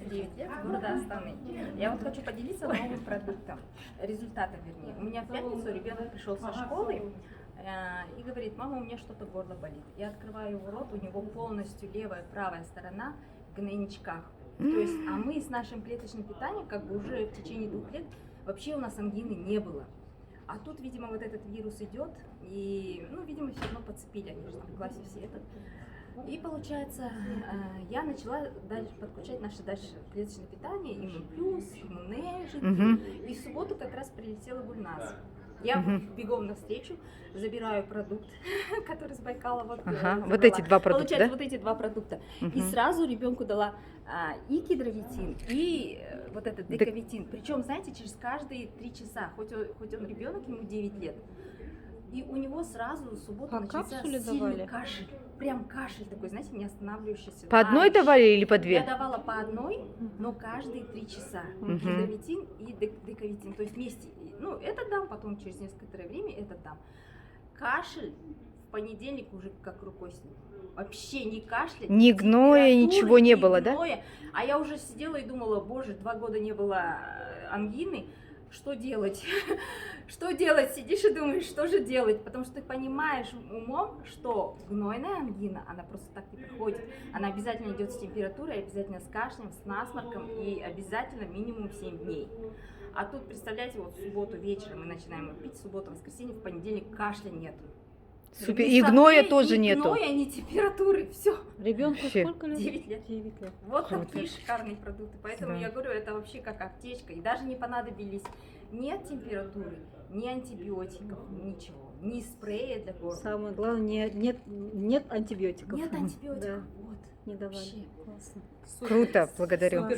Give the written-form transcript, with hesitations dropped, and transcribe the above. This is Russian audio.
39 лет, с города Астаны. Я вот хочу поделиться новым продуктом, результатом вернее. У меня в пятницу ребенок пришел со школы и говорит: мама, у меня что-то горло болит. Я открываю его рот, у него полностью левая, правая сторона в гнойничках. То есть, а мы с нашим клеточным питанием как бы уже в течение 2 лет вообще у нас ангины не было. А тут, видимо, вот этот вирус идет, и, ну, видимо, все равно подцепили, они же там в классе все этот. И получается, я начала дальше подключать наше дальше клеточное питание, иммун плюс, иммунежит. И в субботу как раз прилетела Гульназ. Я бегом навстречу, забираю продукт, который с Байкала. Вот эти два продукта, получается, да? вот эти два продукта. И сразу ребенку дала и кедровитин, и вот этот дековитин. Причем, знаете, через каждые 3 часа, хоть он ребенок, ему 9 лет. И у него сразу в субботу начался сильный кашель. Прям кашель такой, знаете, не останавливающийся. По одной давали или по 2? Я давала по одной, но каждые 3 часа. Кедровитин и дековитин. То есть вместе. Ну, это дам, потом через некоторое время это дам. Кашель в понедельник уже как рукой сняло. Вообще не кашлять, ни гноя, ничего не было, гноя. Да? А я уже сидела и думала: боже, 2 года не было ангины. Что делать? Что делать? Сидишь и думаешь, что же делать? Потому что ты понимаешь умом, что гнойная ангина, она просто так не приходит. Она обязательно идет с температурой, обязательно с кашлем, с насморком и обязательно минимум 7 дней. А тут, представляете, вот в субботу вечером мы начинаем его пить, в субботу, воскресенье, в понедельник кашля нет. Супер. И гноя тоже нету. Гноя, ни температуры, все. Ребенку сколько лет? 9 лет. 9 лет. Вот такие шикарные продукты. Поэтому я говорю, это вообще как аптечка. И даже не понадобились ни от температуры, ни антибиотиков, ничего. Ни спрея для горла. Самое главное, нет антибиотиков. Нет антибиотиков. Да. Вот. Не давали. Вообще. Классно. Круто, благодарю. Супер.